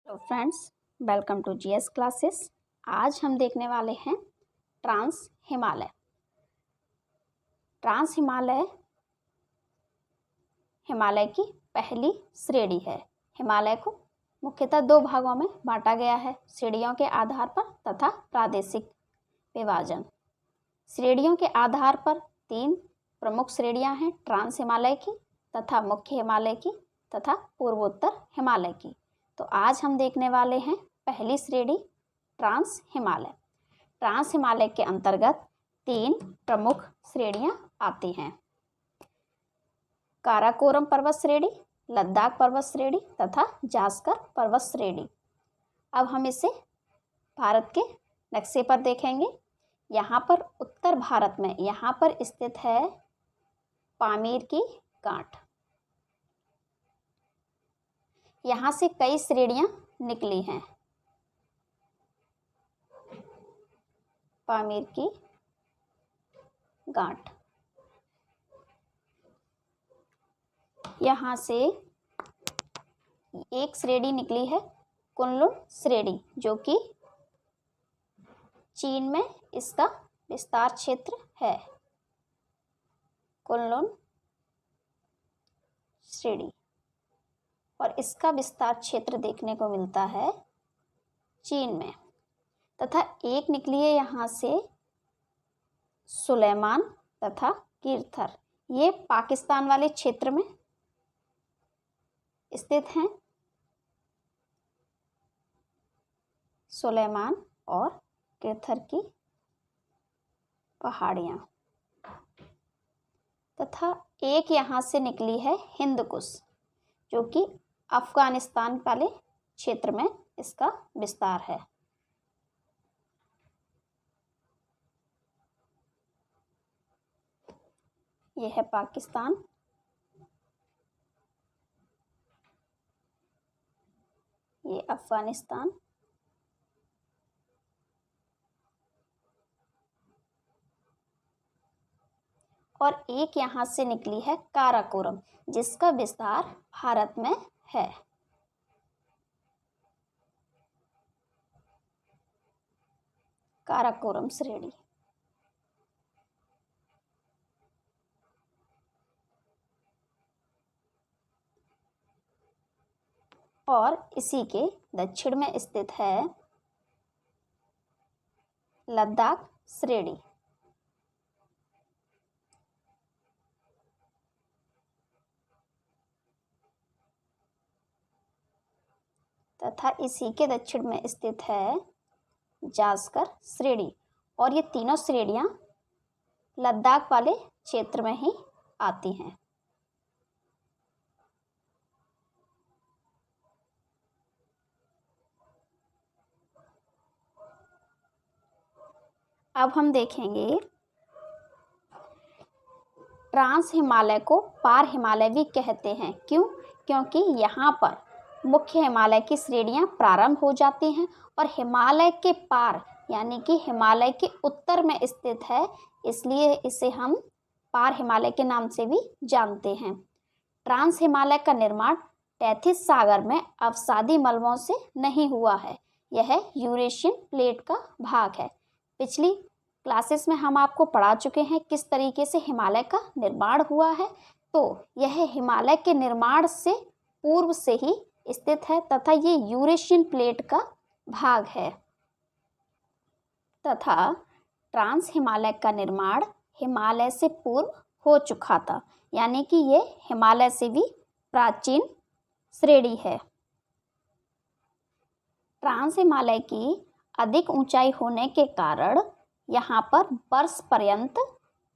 तो friends, welcome to GS classes. आज हम देखने वाले हैं ट्रांस हिमालय। ट्रांस हिमालय हिमालय की पहली श्रेणी है। हिमालय को मुख्यतः दो भागों में बांटा गया है, श्रेणियों के आधार पर तथा प्रादेशिक विभाजन। श्रेणियों के आधार पर तीन प्रमुख श्रेणियां हैं, ट्रांस हिमालय की तथा मुख्य हिमालय की तथा पूर्वोत्तर हिमालय की। तो आज हम देखने वाले हैं पहली श्रेणी ट्रांस हिमालय। ट्रांस हिमालय के अंतर्गत तीन प्रमुख श्रेणियां आती हैं, काराकोरम पर्वत श्रेणी, लद्दाख पर्वत श्रेणी तथा जास्कर पर्वत श्रेणी। अब हम इसे भारत के नक्शे पर देखेंगे। यहाँ पर उत्तर भारत में यहाँ पर स्थित है पामीर की गांठ। यहाँ से कई श्रेणियां निकली हैं। पामीर की गांठ, यहाँ से एक श्रेणी निकली है कुनलुन श्रेणी, जो कि चीन में इसका विस्तार क्षेत्र है। कुनलुन श्रेणी, और इसका विस्तार क्षेत्र देखने को मिलता है चीन में। तथा एक निकली है यहाँ से सुलेमान तथा कीर्थर, ये पाकिस्तान वाले क्षेत्र में स्थित हैं। सुलेमान और कीर्थर की पहाड़ियाँ। तथा एक यहाँ से निकली है हिंदकुश, जो कि अफगानिस्तान वाले क्षेत्र में इसका विस्तार है। यह है पाकिस्तान, ये अफगानिस्तान, और एक यहाँ से निकली है काराकोरम, जिसका विस्तार भारत में है। काराकोरम श्रेणी। और इसी के दक्षिण में स्थित है लद्दाख श्रेणी। तथा इसी के दक्षिण में स्थित है जास्कर श्रेणी। और ये तीनों श्रेणियां लद्दाख वाले क्षेत्र में ही आती हैं। अब हम देखेंगे ट्रांस हिमालय को पार हिमालय भी कहते हैं। क्यों? क्योंकि यहाँ पर मुख्य हिमालय की श्रेणियां प्रारंभ हो जाती हैं और हिमालय के पार यानी कि हिमालय के उत्तर में स्थित है, इसलिए इसे हम पार हिमालय के नाम से भी जानते हैं। ट्रांस हिमालय का निर्माण तैथिस सागर में अवसादी मलबों से नहीं हुआ है, यह यूरेशियन प्लेट का भाग है। पिछली क्लासेस में हम आपको पढ़ा चुके हैं किस तरीके से हिमालय का निर्माण हुआ है। तो यह हिमालय के निर्माण से पूर्व से ही स्थित है तथा ये यूरेशियन प्लेट का भाग है। तथा ट्रांस हिमालय का निर्माण हिमालय से पूर्व हो चुका था, यानी कि ये हिमालय से भी प्राचीन श्रेणी है। ट्रांस हिमालय की अधिक ऊंचाई होने के कारण यहाँ पर वर्ष पर्यंत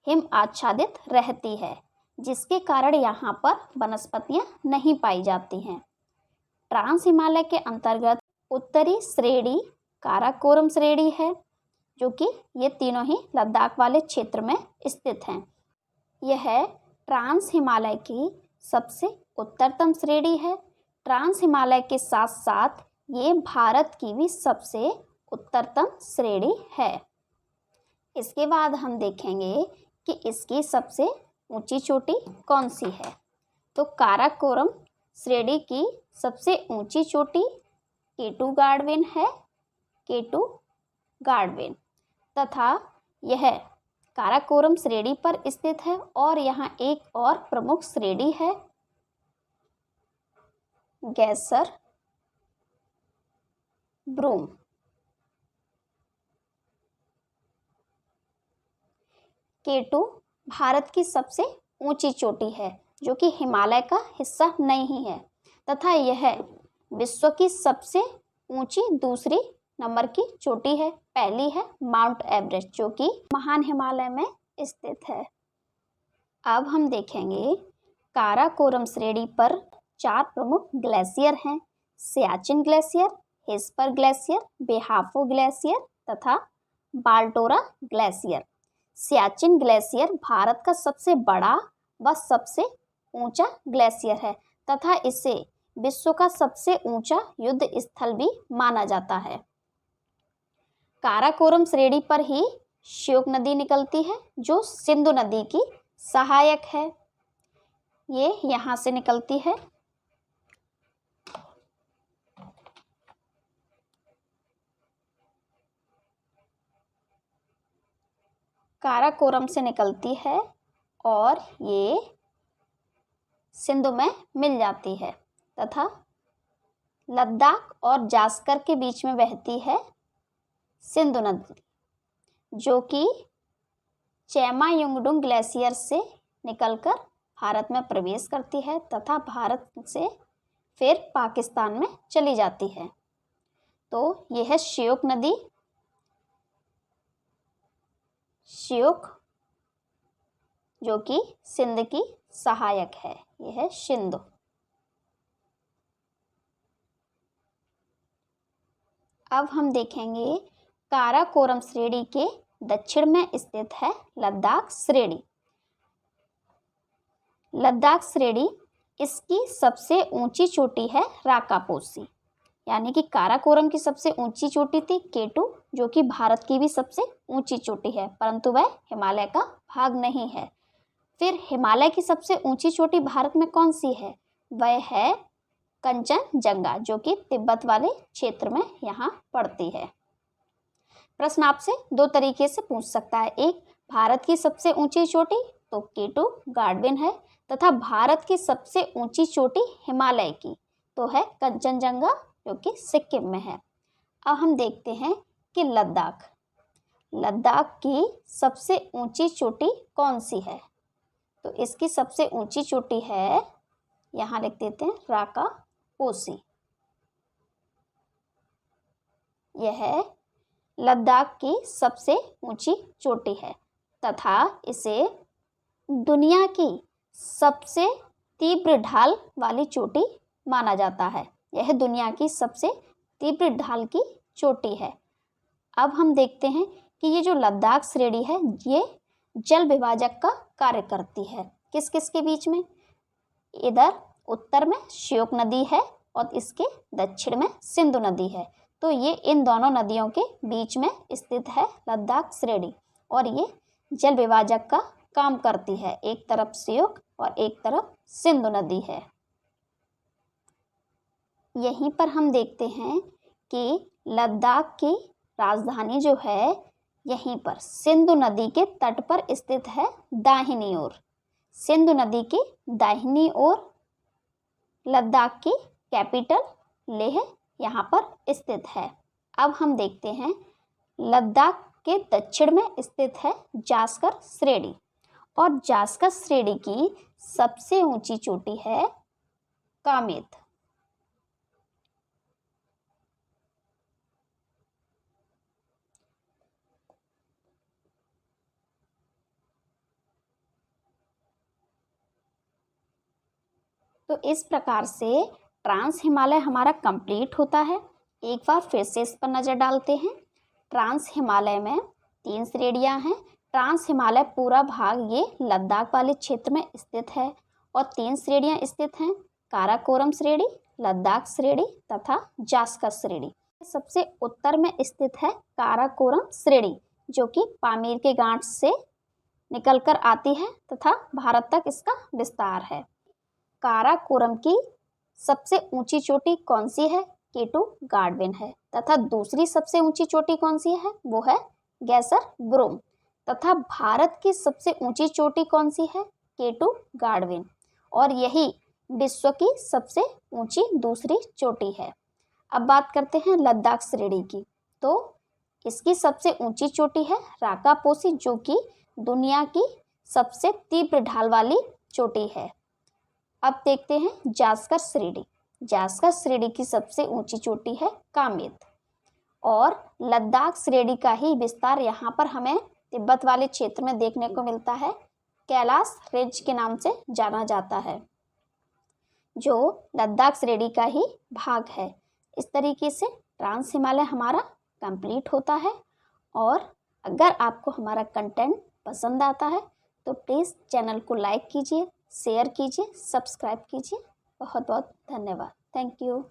हिम आच्छादित रहती है, जिसके कारण यहाँ पर वनस्पतियाँ नहीं पाई जाती हैं। ट्रांस हिमालय के अंतर्गत उत्तरी श्रेणी काराकोरम श्रेणी है, जो कि ये तीनों ही लद्दाख वाले क्षेत्र में स्थित हैं। यह ट्रांस हिमालय की सबसे उत्तरतम श्रेणी है। ट्रांस हिमालय के साथ साथ ये भारत की भी सबसे उत्तरतम श्रेणी है। इसके बाद हम देखेंगे कि इसकी सबसे ऊंची चोटी कौन सी है। तो काराकोरम श्रेणी की सबसे ऊंची चोटी केटू गार्डविन है, केटू गार्डविन, तथा यह काराकोरम श्रेणी पर स्थित है। और यहाँ एक और प्रमुख श्रेणी है गैसर ब्रूम। केटू भारत की सबसे ऊंची चोटी है जो कि हिमालय का हिस्सा नहीं है, तथा यह विश्व की सबसे ऊंची दूसरी नंबर की चोटी है। पहली है माउंट एवरेस्ट जो कि महान हिमालय में स्थित है। अब हम देखेंगे काराकोरम श्रेणी पर 4 प्रमुख ग्लेशियर हैं, सियाचिन ग्लेशियर, हेस्पर ग्लेशियर, बेहाफो ग्लेशियर तथा बाल्टोरा ग्लेशियर। सियाचिन ग्लेशियर भारत का सबसे बड़ा व सबसे ऊंचा ग्लेशियर है तथा इसे विश्व का सबसे ऊंचा युद्ध स्थल भी माना जाता है। काराकोरम श्रेणी पर ही श्योक नदी निकलती है जो सिंधु नदी की सहायक है। ये यहाँ से निकलती है। काराकोरम से निकलती है और ये सिंधु में मिल जाती है तथा लद्दाख और जास्कर के बीच में बहती है सिंधु नदी जो कि चेमायुंगडुंग ग्लेशियर से निकलकर भारत में प्रवेश करती है तथा भारत से फिर पाकिस्तान में चली जाती है। तो यह है श्योक नदी, श्योक जो कि सिंध की सहायक है। यह है सिंधु। अब हम देखेंगे काराकोरम श्रेणी के दक्षिण में स्थित है लद्दाख श्रेणी। लद्दाख श्रेणी इसकी सबसे ऊंची चोटी है राकापोसी, यानी कि काराकोरम की सबसे ऊंची चोटी थी केटू जो कि भारत की भी सबसे ऊंची चोटी है, परंतु वह हिमालय का भाग नहीं है। फिर हिमालय की सबसे ऊंची चोटी भारत में कौन सी है? वह है कंचनजंगा जो कि तिब्बत वाले क्षेत्र में यहाँ पड़ती है। प्रश्न आपसे 2 तरीके से पूछ सकता है। एक, भारत की सबसे ऊंची चोटी तो केटू गार्डविन है तथा भारत की सबसे ऊंची चोटी हिमालय की तो है कंचनजंगा जो कि सिक्किम में है। अब हम देखते हैं कि लद्दाख की सबसे ऊंची चोटी कौन सी है? तो इसकी सबसे ऊंची चोटी है, यहाँ लिख देते हैं, राकापोसी। यह लद्दाख की सबसे ऊंची चोटी है तथा इसे दुनिया की सबसे तीव्र ढाल वाली चोटी माना जाता है। यह दुनिया की सबसे तीव्र ढाल की चोटी है। अब हम देखते हैं कि ये जो लद्दाख श्रेणी है ये जल विभाजक का कार्य करती है। किस किस के बीच में? इधर उत्तर में श्योक नदी है और इसके दक्षिण में सिंधु नदी है। तो ये इन दोनों नदियों के बीच में स्थित है लद्दाख श्रेणी और ये जल विभाजक का काम करती है। एक तरफ श्योक और एक तरफ सिंधु नदी है। यहीं पर हम देखते हैं कि लद्दाख की राजधानी जो है यहीं पर सिंधु नदी के तट पर स्थित है दाहिनी ओर। सिंधु नदी की दाहिनी ओर लद्दाख की कैपिटल लेह यहाँ पर स्थित है। अब हम देखते हैं लद्दाख के दक्षिण में स्थित है जास्कर श्रेणी और जास्कर श्रेणी की सबसे ऊंची चोटी है कामेत। तो इस प्रकार से ट्रांस हिमालय हमारा कंप्लीट होता है। एक बार फिर से इस पर नज़र डालते हैं। ट्रांस हिमालय में 3 श्रेणियां हैं। ट्रांस हिमालय पूरा भाग ये लद्दाख वाले क्षेत्र में स्थित है और 3 श्रेणियां स्थित हैं, काराकोरम श्रेणी, लद्दाख श्रेणी तथा जास्कर श्रेणी। सबसे उत्तर में स्थित है काराकोरम श्रेणी जो कि पामीर के गांठ से निकलकर आती है तथा भारत तक इसका विस्तार है। काराकोरम की सबसे ऊंची चोटी कौन सी है? K2 गार्डविन है। तथा दूसरी सबसे ऊंची चोटी कौन सी है, वो है गैसर ब्रूम। तथा भारत की सबसे ऊंची चोटी कौन सी है, K2 गार्डविन। और यही विश्व की सबसे ऊंची दूसरी चोटी है। अब बात करते हैं लद्दाख श्रेणी की। तो इसकी सबसे ऊंची चोटी है राकापोसी, जो कि दुनिया की सबसे तीव्र ढाल वाली चोटी है। अब देखते हैं जास्कर श्रेणी। जास्कर श्रेणी की सबसे ऊंची चोटी है कामेत। और लद्दाख श्रेणी का ही विस्तार यहाँ पर हमें तिब्बत वाले क्षेत्र में देखने को मिलता है, कैलाश रिज के नाम से जाना जाता है, जो लद्दाख श्रेणी का ही भाग है। इस तरीके से ट्रांस हिमालय हमारा कंप्लीट होता है। और अगर आपको हमारा कंटेंट पसंद आता है तो प्लीज़ चैनल को लाइक कीजिए, शेयर कीजिए, सब्सक्राइब कीजिए। बहुत बहुत धन्यवाद। Thank you.